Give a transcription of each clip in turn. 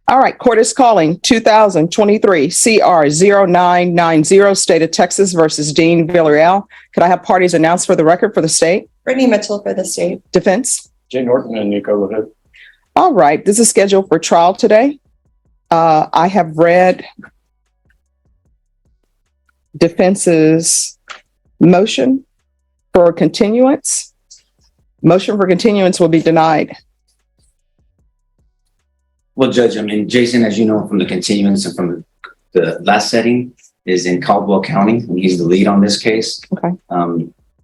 All right, court is calling 2023 CR 0990, State of Texas versus Dean Villarreal. Could I have parties announced for the record for the state? Brittany Mitchell for the state. Defense? Jay Norton and Nico LaHood. All right, this is scheduled for trial today. I have read defense's motion for continuance. Motion for continuance will be denied. Well, Judge, I mean, Jason, as you know from the continuance and from the last setting, is in Caldwell County, and he's the lead on this case. Okay.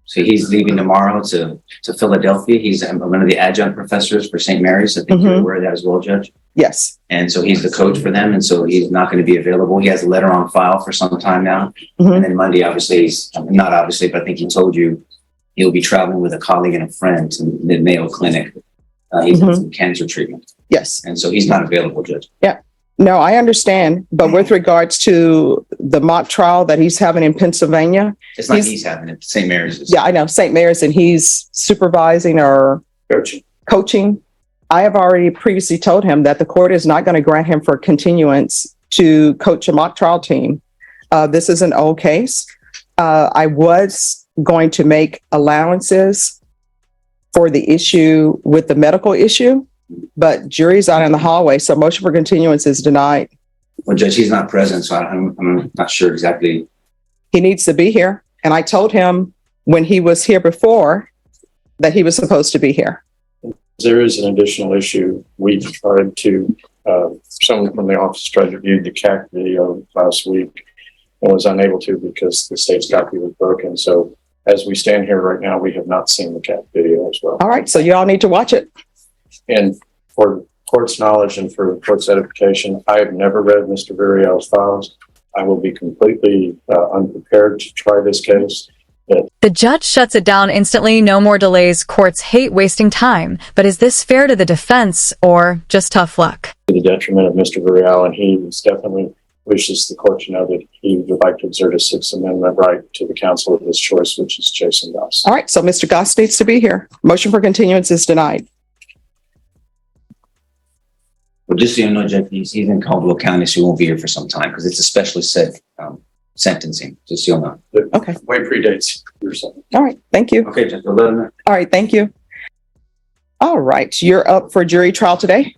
So he's leaving tomorrow to Philadelphia. He's one of the adjunct professors for St. Mary's. I think you're aware of that as well, Judge. Yes. And so he's the coach for them, and so he's not going to be available. He has a letter on file for some time now. And then Monday, obviously, not obviously, but I think he told you he'll be traveling with a colleague and a friend to the Mayo Clinic. He's in some cancer treatment. Yes. And so he's not available, Judge. Yeah. No, I understand. But with regards to the mock trial that he's having in Pennsylvania. It's not he's having it, St. Mary's. Yeah, I know, St. Mary's, and he's supervising or coaching. I have already previously told him that the court is not going to grant him for continuance to coach a mock trial team. This is an old case. I was going to make allowances for the issue with the medical issue, but jury's out in the hallway, so motion for continuance is denied. Well, Judge, he's not present, so I'm not sure exactly. He needs to be here, and I told him when he was here before that he was supposed to be here. There is an additional issue. We tried to, someone from the office tried to view the CAC video last week and was unable to because the state's copy was broken. So as we stand here right now, we have not seen the CAC video as well. All right, so you all need to watch it. And for court's knowledge and for court's edification, I have never read Mr. Villarreal's files. I will be completely unprepared to try this case. The judge shuts it down instantly. No more delays. Courts hate wasting time. But is this fair to the defense or just tough luck? To the detriment of Mr. Villarreal, and he definitely wishes the court to know that he would like to exert a Sixth Amendment right to the counsel of his choice, which is Jason Goss. All right, so Mr. Goss needs to be here. Motion for continuance is denied. Well, just so you know, Judge, he's in Caldwell County, so he won't be here for some time because it's a specially set sentencing, just so you know. Okay. Way predates your son. All right, thank you. Okay, Judge, 11. All right, thank you. All right, you're up for jury trial today.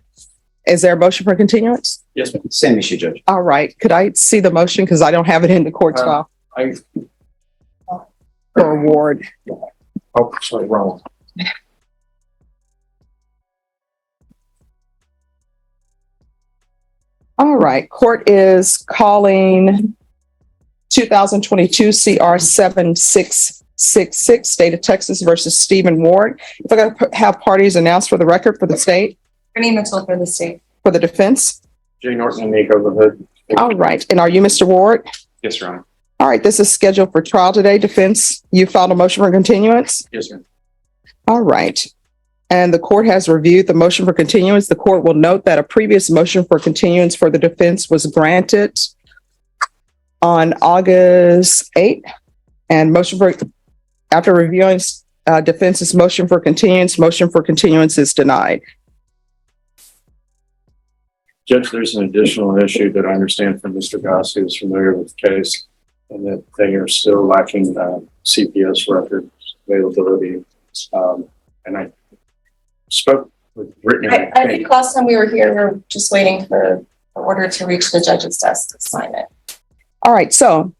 Is there a motion for continuance? Yes, ma'am. Same issue, Judge. All right, could I see the motion? Because I don't have it in the court's file for award. Oh, sorry, wrong. All right, court is calling 2022 CR 7666, State of Texas versus Stephen Ward. If I got to have parties announced for the record for the state, Brittany Mitchell for the state. for the defense. Jay Norton and Nico LaHood. All right, and are you Mr. Ward? Yes, Your Honor. All right, this is scheduled for trial today. Defense, you filed a motion for continuance? Yes, ma'am. All right. And the court has reviewed the motion for continuance. The court will note that a previous motion for continuance for the defense was granted on August 8th. And after reviewing defense's motion for continuance is denied. Judge, there's an additional issue that I understand from Mr. Goss, who is familiar with the case, and that they are still lacking CPS records availability. And I spoke with Brittany. I think last time we were here, we were just waiting for the order to reach the judge's desk to sign it. All right, so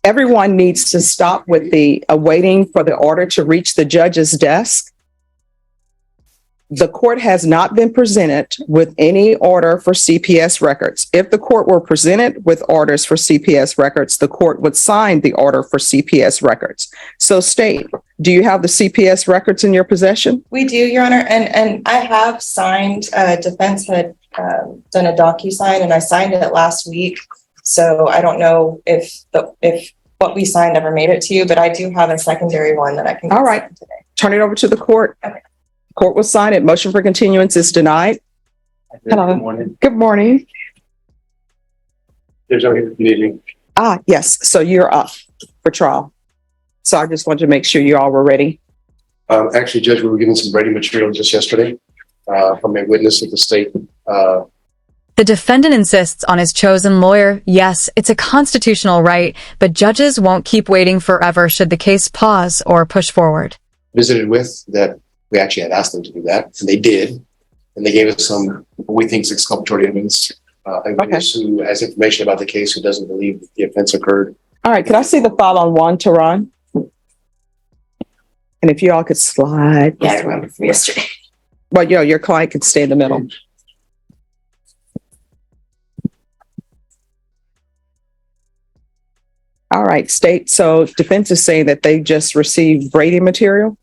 everyone needs to stop with the waiting for the order to reach the judge's desk. The court has not been presented with any order for CPS records. If the court were presented with orders for CPS records, the court would sign the order for CPS records. So state, do you have the CPS records in your possession? We do, Your Honor, and I have signed, defense had done a DocuSign and I signed it last week. So I don't know if what we signed ever made it to you, but I do have a secondary one that I can. All right, today. Turn it over to the court. Okay. Court will sign it. Motion for continuance is denied. Hello. Good morning. Good morning. There's only meeting. Yes. So you're up for trial. So I just wanted to make sure you all were ready. Actually, Judge, we were given some Brady material just yesterday from a witness of the state The defendant insists on his chosen lawyer. Yes, it's a constitutional right, but judges won't keep waiting forever should the case pause or push forward. Visited with that we actually had asked them to do that, and they did. And they gave us some, what we think is exculpatory evidence. A witness who has information about the case who doesn't believe that the offense occurred. All right, can I see the file on Juan Tehran? And if you all could slide. Yeah, I remember from yesterday. Well, your client could stay in the middle. All right, state. So defense is saying that they just received Brady material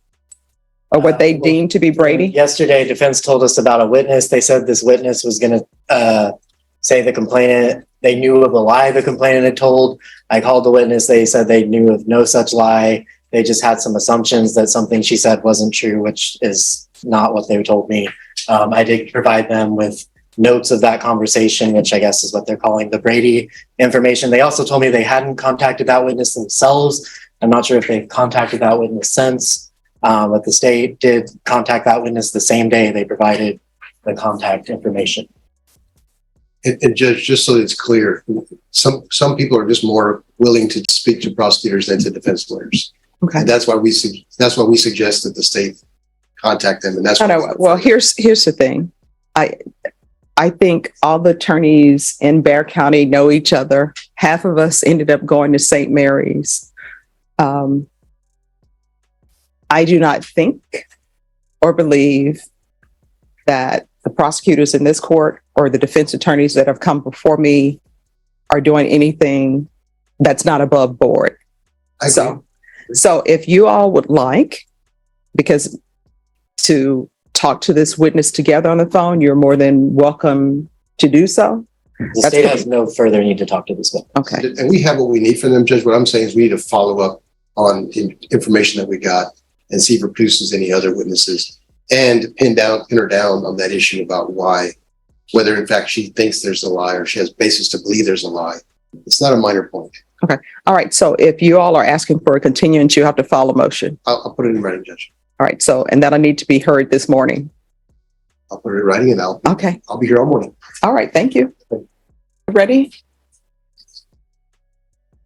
or what they deem to be Brady. Yesterday, defense told us about a witness. They said this witness was going to say the complainant, they knew of a lie the complainant had told. I called the witness. They said they knew of no such lie. They just had some assumptions that something she said wasn't true, which is not what they told me. I did provide them with notes of that conversation, which I guess is what they're calling the Brady information. They also told me they hadn't contacted that witness themselves. I'm not sure if they've contacted that witness since, but the state did contact that witness the same day they provided the contact information. And Judge, just so it's clear, some people are just more willing to speak to prosecutors than to defense lawyers. Okay. And that's why we suggest that the state contact them. And that's I know. Well, here's the thing. I think all the attorneys in Bexar County know each other. Half of us ended up going to St. Mary's. I do not think or believe that the prosecutors in this court or the defense attorneys that have come before me are doing anything that's not above board. So if you all would like, because to talk to this witness together on the phone, you're more than welcome to do so. The state has no further need to talk to this witness. Okay. And we have what we need from them, Judge. What I'm saying is we need to follow up on information that we got and see if it produces any other witnesses and pin her down on that issue about whether in fact she thinks there's a lie or she has basis to believe there's a lie. It's not a minor point. Okay. All right. So if you all are asking for a continuance, you have to file a motion. I'll put it in writing, Judge. All right. So, and that'll need to be heard this morning. I'll put it in writing and I'll be here all morning. All right. Thank you. Ready?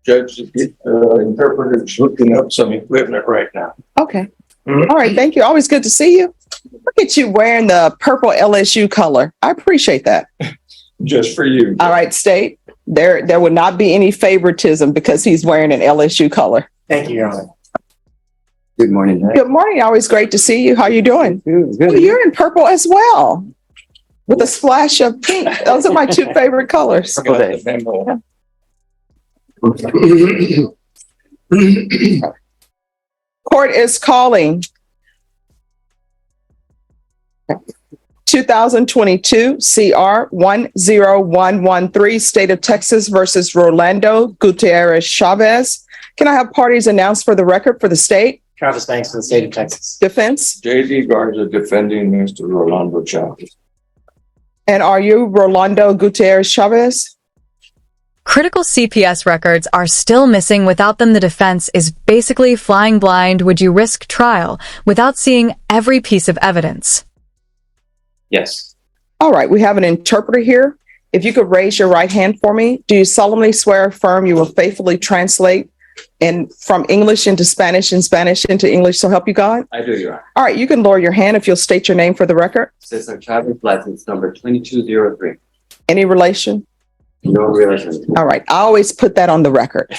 Judge, interpreter's looking up some equipment right now. Okay. All right. Thank you. Always good to see you. Look at you wearing the purple LSU color. I appreciate that. Just for you. All right, state. There would not be any favoritism because he's wearing an LSU color. Thank you, Your Honor. Good morning. Good morning. Always great to see you. How you doing? Good. Oh, you're in purple as well, with a splash of pink. Those are my two favorite colors. Court is calling 2022 CR 10113, State of Texas versus Rolando Gutierrez Chavez. Can I have parties announced for the record for the state? Travis Banks for the state of Texas. Defense. J.D. Garza defending Mr. Rolando Chavez. And are you Rolando Gutierrez Chavez? Critical CPS records are still missing. Without them, the defense is basically flying blind. Would you risk trial without seeing every piece of evidence? Yes. All right, we have an interpreter here. If you could raise your right hand for me. Do you solemnly swear or affirm you will faithfully translate from English into Spanish and Spanish into English, so help you God? I do, Your Honor. All right, you can lower your hand if you'll state your name for the record. Cesar Chavez, license number 2203. Any relation? No relation. All right, I always put that on the record.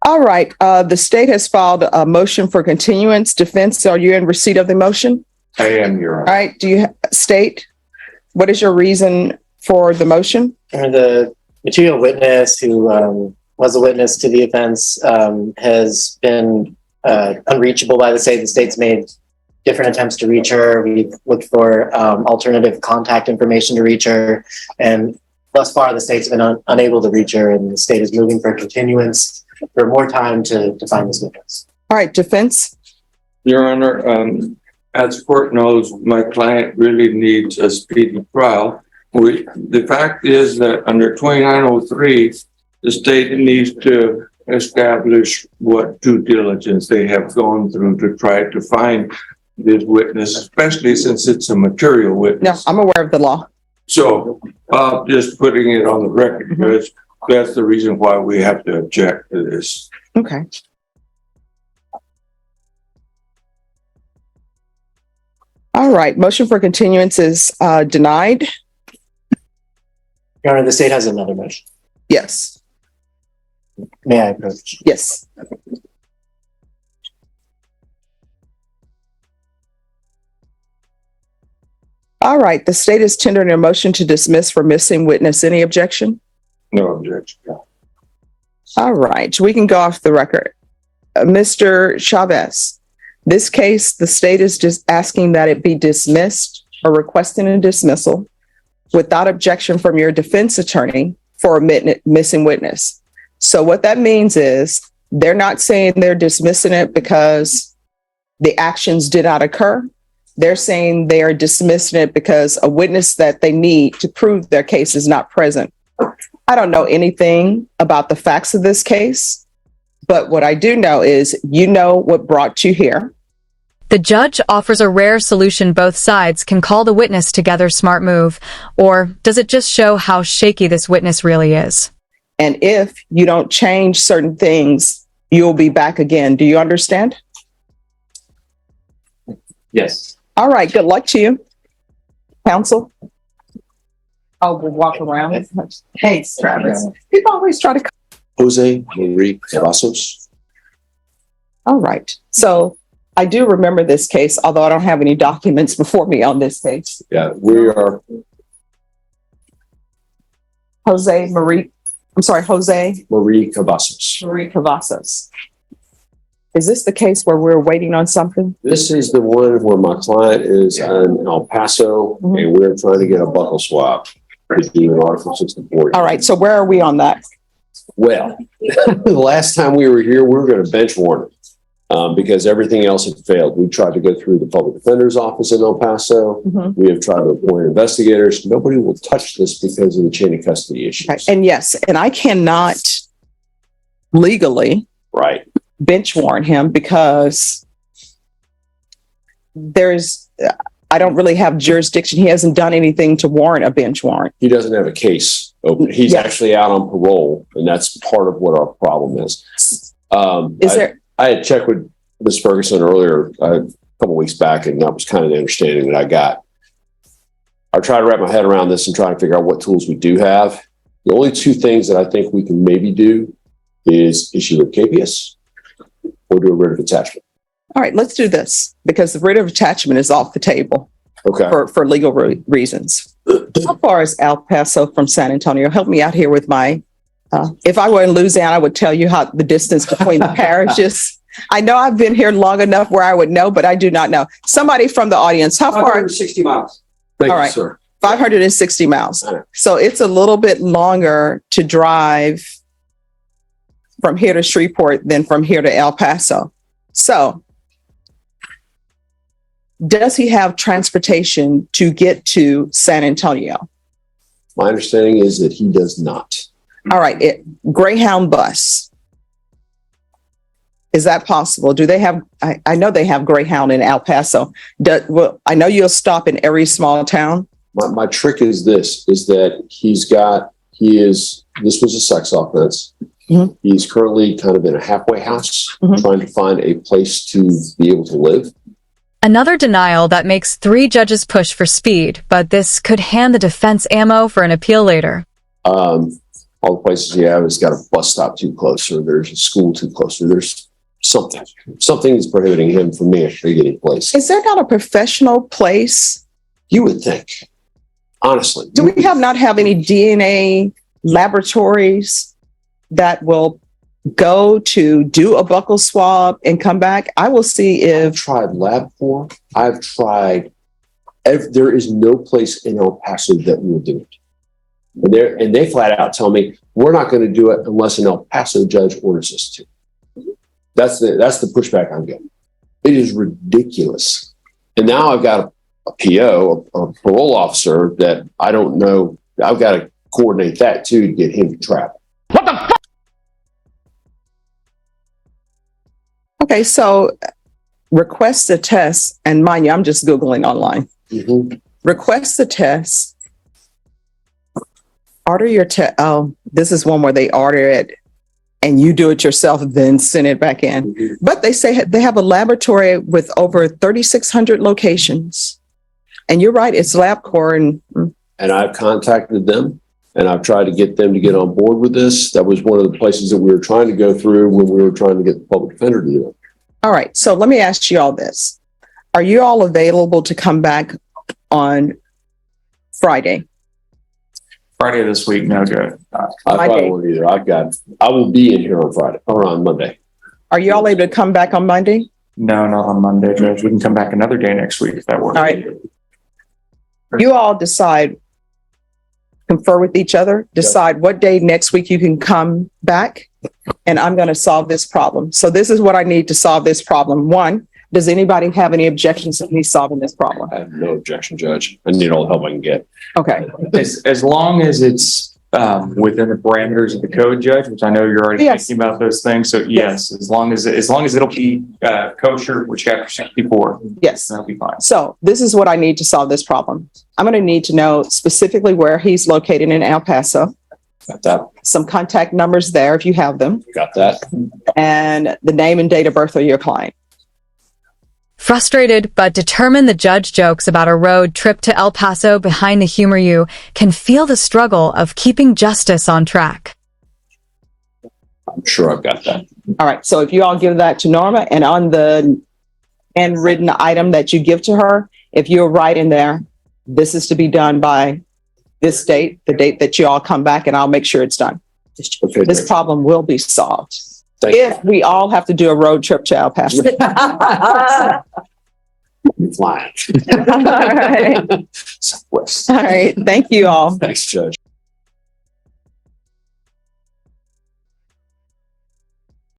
All right, the state has filed a motion for continuance. Defense, are you in receipt of the motion? I am, Your Honor. All right, do you state, what is your reason for the motion? The material witness who was a witness to the offense has been unreachable by the state. The state's made different attempts to reach her. We've looked for alternative contact information to reach her. And thus far, the state's been unable to reach her, and the state is moving for continuance for more time to find this witness. All right, defense. Your Honor, as the court knows, my client really needs a speedy trial. The fact is that under 2903, the state needs to establish what due diligence they have gone through to try to find this witness, especially since it's a material No, witness. I'm aware of the law. So, just putting it on the record, because that's the reason why we have to object to this. Okay. All right, motion for continuance is denied. Your Honor, the state has another motion. Yes, May I approach? yes. All right, the state is tendering a motion to dismiss for missing witness. Any objection? No objection. All right, we can go off the record. Mr. Chavez, this case, the state is just asking that it be dismissed or requesting a dismissal without objection from your defense attorney for a missing witness. So what that means is they're not saying they're dismissing it because the actions did not occur. They're saying they are dismissing it because a witness that they need to prove their case is not present. I don't know anything about the facts of this case, but what I do know is you know what brought you here. The judge offers a rare solution both sides can call the witness together smart move, or does it just show how shaky this witness really is? And if you don't change certain things, you'll be back again. Do you understand? Yes. All right, good luck to you. Counsel? Oh, we'll walk around. Hey, Travis. People always try to. Jose Marie Cavazos. All right. So I do remember this case, although I don't have any documents before me on this case. Yeah, we are. Jose Marie Cavazos. Marie Cavazos. Is this the case where we're waiting on something? This is the one where my client is in El Paso and we're trying to get a buckle swap to do an Article 64. All right. So where are we on that? Well, the last time we were here, we were going to bench warrant because everything else had failed. We tried to go through the public defender's office in El Paso. We have tried to appoint investigators. Nobody will touch this because of the chain of custody issues. Okay. And yes, and I cannot legally Right. bench warrant him because I don't really have jurisdiction. He hasn't done anything to warrant a bench warrant. He doesn't have a case open. He's Yes. actually out on parole, and that's part of what our problem is. I had checked with Ms. Ferguson earlier, a couple weeks back, and that was kind of the understanding that I got. I tried to wrap my head around this and try to figure out what tools we do have. The only two things that I think we can maybe do is issue a capias or do a writ of attachment. All right, let's do this because the writ of attachment is off the table Okay. for legal reasons. How far is El Paso from San Antonio? Help me out here with my, if I were in Louisiana, I would tell you how the distance between the parishes. I know I've been here long enough where I would know, but I do not know. Somebody from the audience, how far? 60 miles. Thank All you, right. sir. 560 miles. So it's a little bit longer to drive from here to Shreveport than from here to El Paso. So does he have transportation to get to San Antonio? My understanding is that he does not. All right, Greyhound bus. Is that possible? Do they have, I know they have Greyhound in El Paso. Well, I know you'll stop in every small town. My trick is this, is that this was a sex offense. He's currently kind of in a halfway house, trying to find a place to be able to live. Another denial that makes 3 judges push for speed, but this could hand the defense ammo for an appeal later. All the places you have has got a bus stop too close, or there's a school too close, or there's something is prohibiting him from being actually getting place. Is there not a professional place? You would think, honestly. Do we not have any DNA laboratories that will go to do a buccal swab and come back? I will see I've if tried LabCorp. I've tried. There is no place in El Paso that will do it. And they flat out tell me we're not going to do it unless an El Paso judge orders us to. That's the pushback I'm getting. It is ridiculous. And now I've got a PO, a parole officer that I don't know. I've got to coordinate that too to get him to travel. What the fuck? okay, so request a test, and mind you, I'm just Googling online. Request the test Order your this is one where they order it and you do it yourself, then send it back in. But they say they have a laboratory with over 3,600 locations. And you're right, it's LabCorp And I've contacted them and I've tried to get them to get on board with this. That was one of the places that we were trying to go through when we were trying to get the public defender to do it. All right, so let me ask you all this. Are you all available to come back on Friday? Friday this week, no good. I probably won't either. I will be in here on Friday or on Monday. Are you all able to come back on Monday? No, not on Monday, Judge. We can come back another day next week if that works. All right. You all decide, confer with each other, decide what day next week you can come back, and I'm going to solve this problem. So this is what I need to solve this problem. One, does anybody have any objections to me solving this problem? I have no objection, Judge. I need all the help I can get. Okay. As long as it's within the parameters of the code, Judge, which I know you're already Yes. thinking about those things. So yes, as long as it'll be kosher, which chapter 64, Yes. that'll be fine. So this is what I need to solve this problem. I'm going to need to know specifically where he's located in El Paso, Got that? some contact numbers there if you have them, Got that? and the name and date of birth of your client. Frustrated but determined, the judge jokes about a road trip to El Paso behind the humor you can feel the struggle of keeping justice on track. I'm sure I've got that. All right. So if you all give that to Norma, and on the handwritten item that you give to her, if you're right in there, this is to be done by this date, the date that you all come back, and I'll make sure it's done. Okay. This problem will be solved. Thank you. If we all have to do a road trip to El Paso. Flying. All right. Southwest. All right. Thank you all. Thanks, Judge.